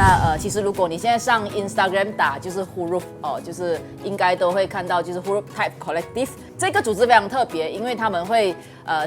那其实如果你现在上 Instagram 打就是 Huruf 哦，就是应该都会看到就是 Huruf Type Collective 这个组织非常特别，因为他们会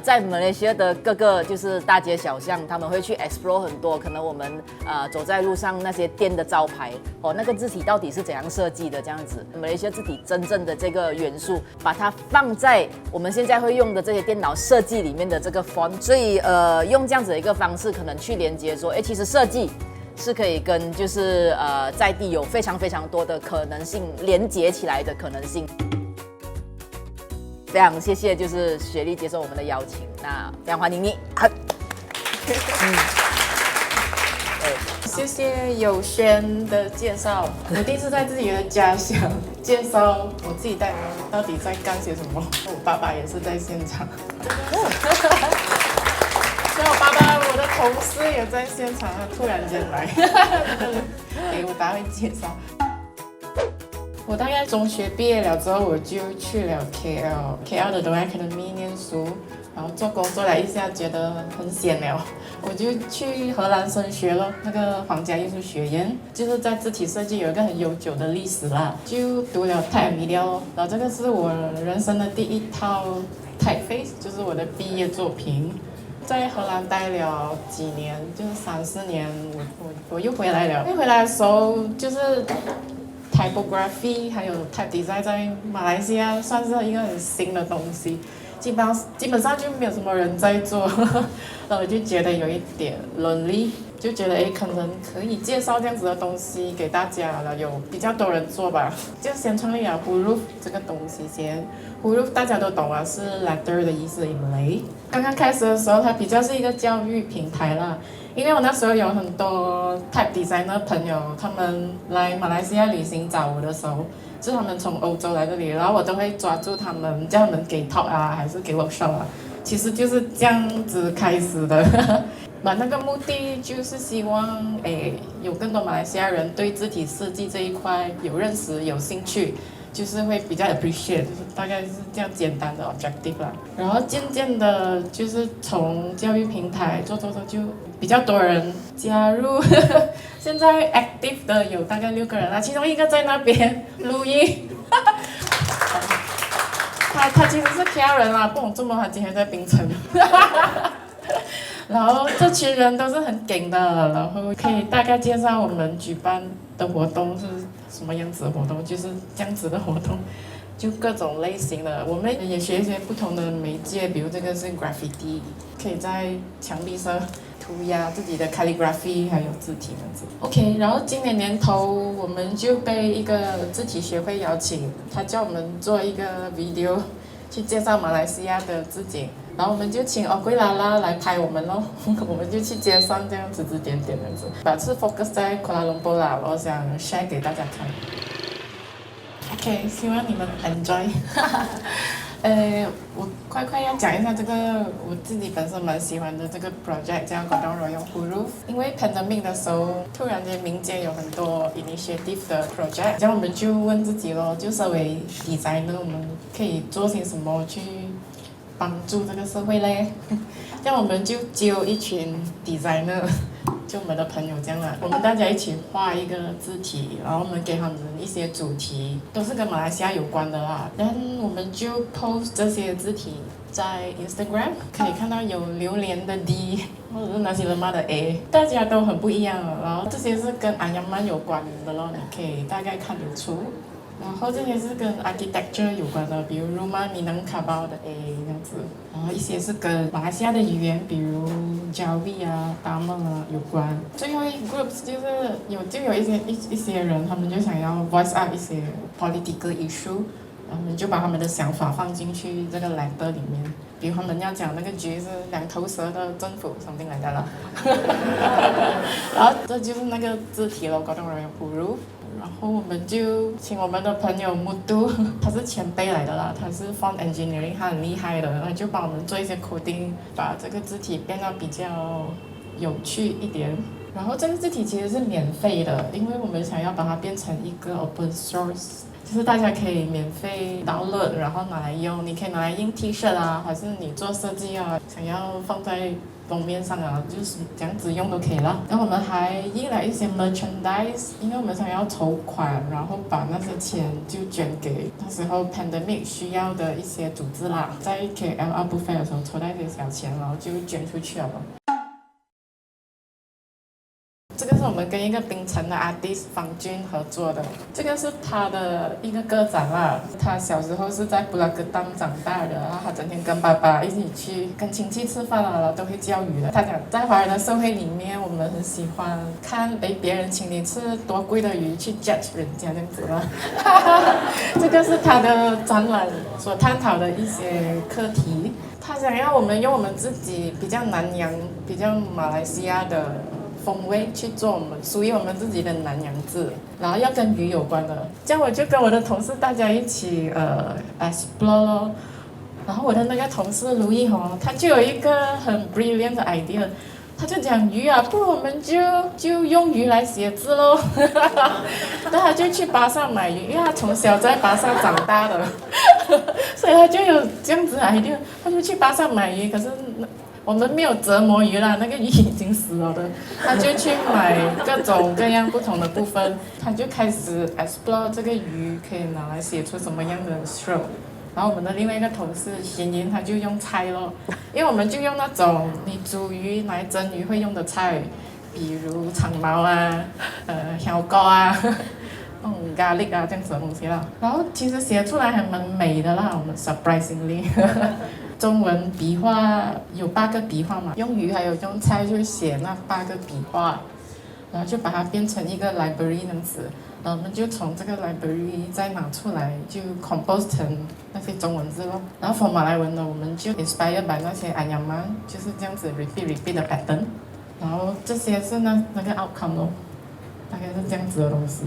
在马来西亚的各个就是大街小巷，他们会去 explore 很多可能我们走在路上那些店的招牌哦，那个字体到底是怎样设计的这样子，马来西亚字体真正的这个元素，把它放在我们现在会用的这些电脑设计里面的这个 font， 所以用这样子的一个方式，可能去连接说，其实设计是可以跟就是在地有非常非常多的可能性连接起来的可能性。非常谢谢就是雪莉接受我们的邀请，那非常欢迎你。谢谢友轩的介绍。我第一次在自己的家乡介绍我自己到底在干些什么。我爸爸也是在现场，所以我爸爸我的同事也在现场，他突然间来，给我大概介绍。我大概中学毕业了之后，我就去了 KL 的 Dong Academy 念书，然后做工作了一下，觉得很闲了，我就去荷兰升学了，那个皇家艺术学院，就是在字体设计有一个很悠久的历史啦，就读了 Type Media， 然后这个是我人生的第一套 Typeface， 就是我的毕业作品。在荷兰待了几年，就是3-4年，我又回来了。一回来的时候就是。Typography 还有 Type Design 在马来西亚算是一个很新的东西，基本上就没有什么人在做，然后我就觉得有一点 lonely， 就觉得可能可以介绍这样子的东西给大家了，有比较多人做吧，就先创立了 Huruf 这个东西先。Huruf 大家都懂啊，是 letter 的意思 in Malay。刚刚开始的时候，它比较是一个教育平台啦。因为我那时候有很多 Type Designer 朋友，他们来马来西亚旅行找我的时候，就是他们从欧洲来这里，然后我都会抓住他们，叫他们给 talk 啊，还是给 workshop 啊，其实就是这样子开始的。那个目的就是希望有更多马来西亚人对字体设计这一块有认识、有兴趣。就是会比较 appreciate， 就是大概是这样简单的 objective 啦。然后渐渐的，就是从教育平台做就比较多人加入。现在 active 的有大概6个人啦，其中一个在那边录音。他其实是 KL 人啦，不懂怎么他今天在槟城。然后这群人都是很梗的，然后可以大概介绍我们举办的活动是什么样子的活动，就是这样子的活动，就各种类型的。我们也学一些不同的媒介，比如这个是 graffiti， 可以在墙壁上涂鸦自己的 calligraphy， 还有字体这样子。OK， 然后今年年头我们就被一个字体协会邀请，他叫我们做一个 video 去介绍马来西亚的字景。然后我们就请贵拉拉来拍我们咯，我们就去街上这样指指点点这样子，把是 focus 在库拉隆坡啦，我想 share 给大家看。OK， 希望你们 enjoy。我快要讲一下这个我自己本身蛮喜欢的这个 project， 叫 Godong Royong Huruf。因为 pandemic 的时候，突然间民间有很多 initiative 的 project， 这样我们就问自己咯，就身为 designer， 我们可以做些什么去帮助这个社会嘞，这样我们就揪一群 designer， 就我们的朋友这样啦，我们大家一起画一个字体，然后我们给他们一些主题，都是跟马来西亚有关的啦。然后我们就 post 这些字体在 Instagram， 可以看到有榴莲的 D， 或者是那些人骂的 A， 大家都很不一样了。然后这些是跟阿亚曼有关的咯，你可以大概看得出。然后这些是跟 architecture 有关的，比如 Rumah Minangkabau 的 A 这样子。然后一些是跟马来西亚的语言，比如 Jawi 啊、Tamil 啊有关。最后一 group 就有一些人，他们就想要 voice out 一些 political issue， 然后我们就把他们的想法放进去这个 letter 里面。比如他们要讲那个局是2头蛇的政府 something like that 啦。然后这就是那个字体咯，Godong Royong Huruf。然后我们就请我们的朋友木都，他是前辈来的啦，他是 font engineering， 他很厉害的，然后就帮我们做一些 coding， 把这个字体变得比较有趣一点。然后这个字体其实是免费的，因为我们想要把它变成一个 open source。就是大家可以免费 download， 然后拿来用，你可以拿来印 T 恤啊，还是你做设计啊，想要放在封面上啊，就是这样子用都可以了。然后我们还印了一些 merchandise， 因为我们想要筹款，然后把那些钱就捐给那时候 pandemic 需要的一些组织啦。在 KL Art Book Fair 的时候筹到一些小钱，然后就捐出去了。这个是我们跟一个槟城的 artist 方俊合作的，这个是他的一个个展啦。他小时候是在布拉格当长大的，然后他整天跟爸爸一起去跟亲戚吃饭啊，然后都会钓鱼的。他讲在华人的社会里面，我们很喜欢看别人请你吃多贵的鱼去 judge 人家这样子啦。这个是他的展览所探讨的一些课题。他想要我们用我们自己比较南洋、比较马来西亚的风味去做我们属于我们自己的南洋字，然后要跟鱼有关的。这样我就跟我的同事大家一起explore 咯。然后我的那个同事卢毅宏，他就有一个很 brilliant 的 idea， 他就讲鱼啊，不如我们就用鱼来写字咯。然后他就去巴萨买鱼，因为他从小在巴萨长大的，所以他就有这样子的 idea， 他就去巴萨买鱼，可是我们没有折磨鱼啦，那个鱼已经死了的，他就去买各种各样不同的部分，他就开始 explore 这个鱼可以拿来写出什么样的 stroke。然后我们的另外一个同事欣莹，他就用菜咯，因为我们就用那种你煮鱼来蒸鱼会用的菜，比如长毛啊、香膏啊、garlic 啊这样子的东西啦。然后其实写出来还蛮美的啦，我们 surprisingly。中文笔画有8个笔画嘛，用鱼还有用菜就写那8个笔画，然后就把它变成一个 library 那样子，然后我们就从这个 library 再拿出来就 compose 成那些中文字咯。然后 for 马来文呢，我们就 inspire by 那些 anyaman， 就是这样子 repeat 的 pattern， 然后这些是那个 outcome 咯，大概是这样子的东西。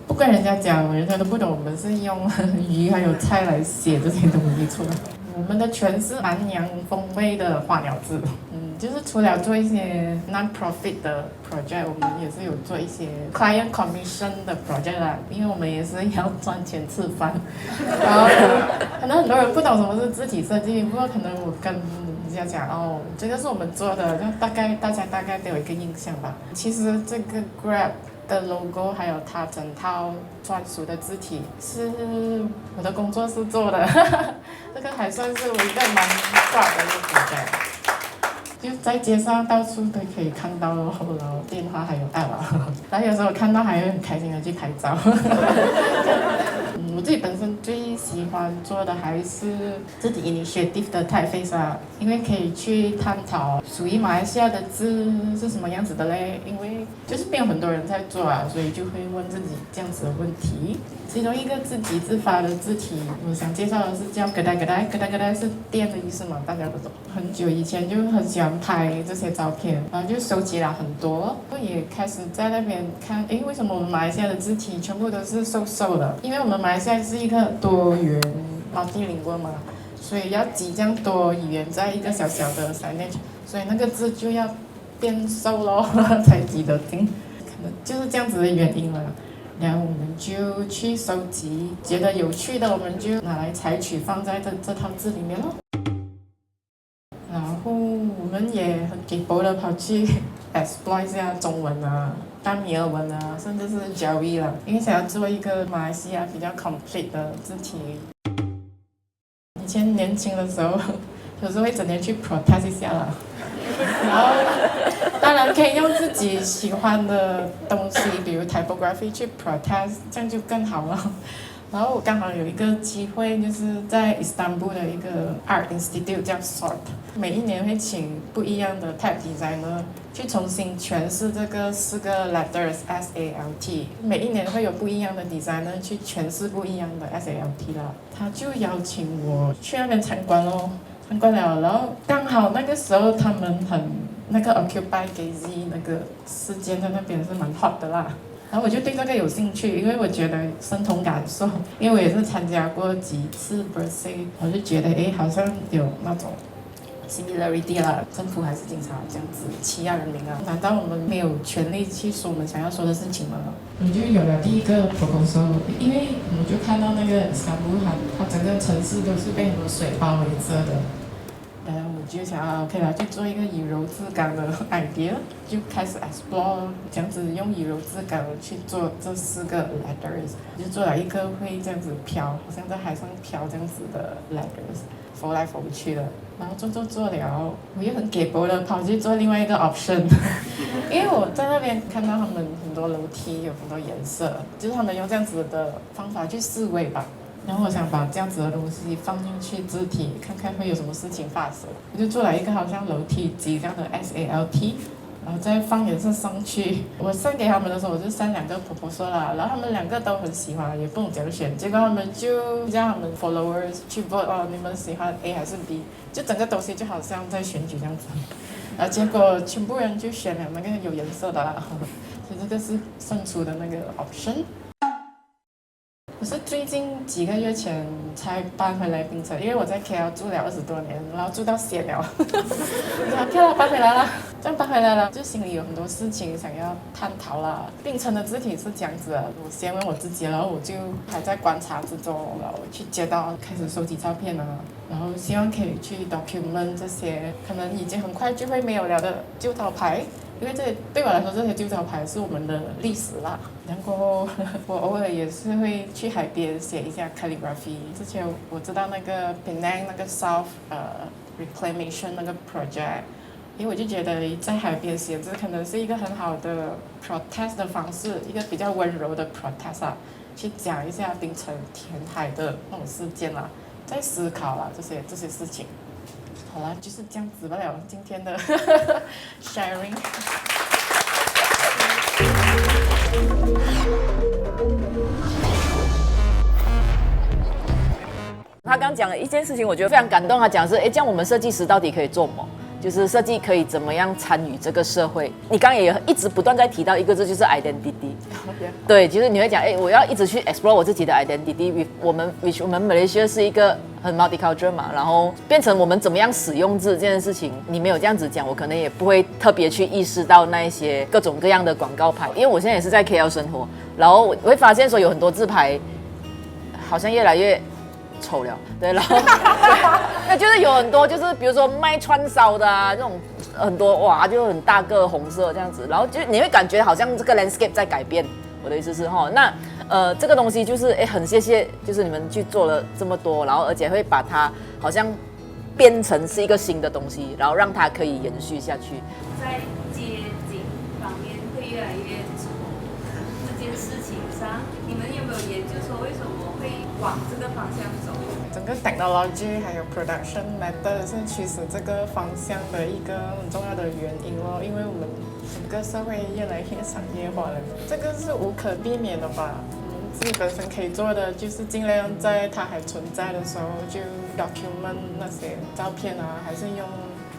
不跟人家讲，人家都不懂我们是用鱼还有菜来写这些东西出来。我们的全是南洋风味的花鸟字，就是除了做一些 non-profit 的 project， 我们也是有做一些 client commission 的 project 啦，因为我们也是要赚钱吃饭。然后可能很多人不懂什么是字体设计，不过可能我跟人家讲哦，这个是我们做的，就大家大概都有一个印象吧。其实这个 Grab的 logo 还有它整套专属的字体是我的工作室做的，这个还算是我一个蛮大的一个 project， 就在街上到处都可以看到，然后电话还有 app 啊，然后有时候看到还会很开心的去拍照。我自己本身最喜欢做的还是自己 initiative 的 typeface 啊，因为可以去探讨属于马来西亚的字是什么样子的嘞，因为就是没有很多人在做啊，所以就会问自己这样子的问题。其中一个自己自发的字体，我想介绍的是叫咯呆咯呆，咯呆咯呆是电的意思嘛，大家都懂。很久以前就很喜欢拍这些照片，然后就收集了很多，也开始在那边看，为什么我们马来西亚的字体全部都是瘦的？因为我们马来西亚是一个多元 multilingual 嘛，所以要挤这样多语言在一个小小的 signage， 所以那个字就要变瘦咯，才挤得进，可能就是这样子的原因了。然后我们就去收集，觉得有趣的我们就拿来采取放在这套字里面咯。然后我们也很给博的跑去 explore 一下中文啊、大米尔文啊，甚至是 Jawi 啦，因为想要做一个马来西亚比较 complete 的字体。以前年轻的时候，有时候会整天去 protest 一下啦。然后当然可以用自己喜欢的东西，比如 typography 去 protest， 这样就更好了。然后我刚好有一个机会，就是在 Istanbul 的一个 Art Institute 叫 SORT， 每一年会请不一样的 type designer 去重新诠释这个4个 letters SALT， 每一年会有不一样的 designer 去诠释不一样的 SALT 啦。他就邀请我去那边参观咯。参观了，然后刚好那个时候他们那个 Occupy Gezi 那个事件在那边是蛮 hot 的啦，然后我就对这个有兴趣，因为我觉得身同感受，因为我也是参加过几次 birthday， 我就觉得好像有那种 similarity 啦，政府还是警察这样子欺压人民啊？难道我们没有权利去说我们想要说的事情吗？我就有了第一个 proposal， 因为我就看到那个伊斯坦布尔，它整个城市都是被很多水包围着的。我就想要 OK 啦，就做一个以柔制刚的 idea， 就开始 explore 这样子用以柔制刚去做这4个 letters， 就做了一个会这样子飘，好像在海上飘这样子的 letters， 浮来浮去的。然后做了，我又很给博的跑去做另外一个 option， 因为我在那边看到他们很多楼梯有很多颜色，就是他们用这样子的方法去思维吧。然后我想把这样子的东西放进去字体，看看会有什么事情发生。我就做了一个好像楼梯机这样的 SALT， 然后再放颜色上去。我send给他们的时候，我就send 2个 proposal 啦，然后他们2个都很喜欢，也不懂怎样选。结果他们就叫他们 followers 去 vote 哦，你们喜欢 A 还是 B？ 就整个东西就好像在选举这样子。然后结果全部人就选了那个有颜色的啦，所以这个是胜出的那个 option。我是最近几个月前才搬回来槟城，因为我在 KL 住了20多年，然后住到闲了，我说 OK 了，搬回来了，这样搬回来了，就心里有很多事情想要探讨啦。槟城的字体是这样子的，我先问我自己，然后我就还在观察之中，然后去街道开始收集照片啊，然后希望可以去 document 这些可能已经很快就会没有了的旧招牌。因为这对我来说，这些旧招牌是我们的历史啦。然后我偶尔也是会去海边写一下 calligraphy。之前我知道那个 Penang 那个 South Reclamation 那个 project， 因为我就觉得在海边写字可能是一个很好的 protest 的方式，一个比较温柔的 protest 啊，去讲一下槟城填海的那种事件啦，在思考啦这些事情。好啦，就是这样子罢了，今天的sharing。他刚讲了一件事情，我觉得非常感动。他讲的是，这样我们设计师到底可以做什么？就是设计可以怎么样参与这个社会？你刚刚也一直不断在提到一个字，就是 identity。对，就是你会讲，我要一直去 explore 我自己的 identity。我们 Malaysia 是一个很 multicultural 嘛，然后变成我们怎么样使用字这件事情，你没有这样子讲，我可能也不会特别去意识到那一些各种各样的广告牌。因为我现在也是在 KL 生活，然后我会发现说有很多字牌好像越来越丑了，对，然后那就是有很多就是比如说卖串烧的啊，那种很多哇就很大个红色这样子，然后就你会感觉好像这个 landscape 在改变。我的意思是哈，那这个东西就是很谢谢，就是你们去做了这么多，然后而且会把它好像变成是一个新的东西，然后让它可以延续下去。在街景方面会越来越丑这件事情上，你们有没有研究说为什么会往这个方向走？整个 technology 还有 production method 是驱使这个方向的一个很重要的原因咯，因为我们整个社会越来越商业化了，这个是无可避免的吧。我们自己本身可以做的就是尽量在它还存在的时候就 document 那些照片啊，还是用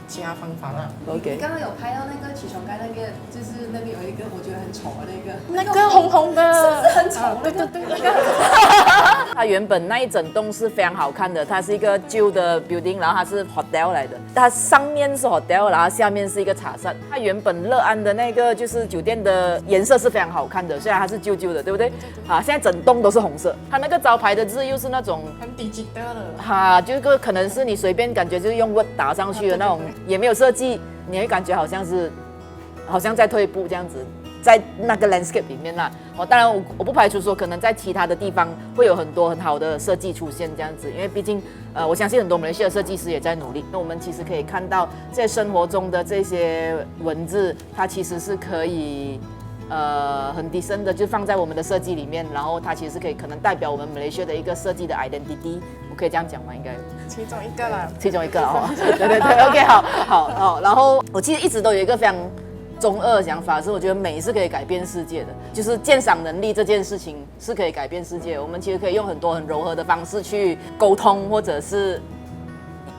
其他方法啦。OK。你刚刚有拍到那个起床盖那个，就是那边有一个我觉得很丑的那个红红的，是不是很丑？对对对，那个。它原本那一整栋是非常好看的，它是一个旧的 building， 然后它是 hotel 来的，它上面是 hotel， 然后下面是一个茶室。它原本乐安的那个就是酒店的颜色是非常好看的，虽然它是旧旧的，对不对？啊，现在整栋都是红色，它那个招牌的字又是那种很 digital 的，哈，这个可能是你随便感觉就是用 Word 打上去的那种，也没有设计，你会感觉好像在退步这样子。在那个 landscape 里面啦，当然我不排除说可能在其他的地方会有很多很好的设计出现这样子，因为毕竟我相信很多马来西亚的设计师也在努力。那我们其实可以看到在生活中的这些文字，它其实是可以很decent的就放在我们的设计里面，然后它其实是可以可能代表我们马来西亚的一个设计的 identity， 我可以这样讲吗？应该其中一个啦，其中一个哦，对对对 ，OK， 好，然后我其实一直都有一个非常中二的想法，是我觉得美是可以改变世界的，就是鉴赏能力这件事情是可以改变世界。我们其实可以用很多很柔和的方式去沟通，或者是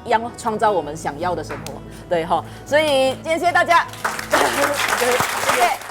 要创造我们想要的生活。对哈，所以今天谢谢大家，谢谢。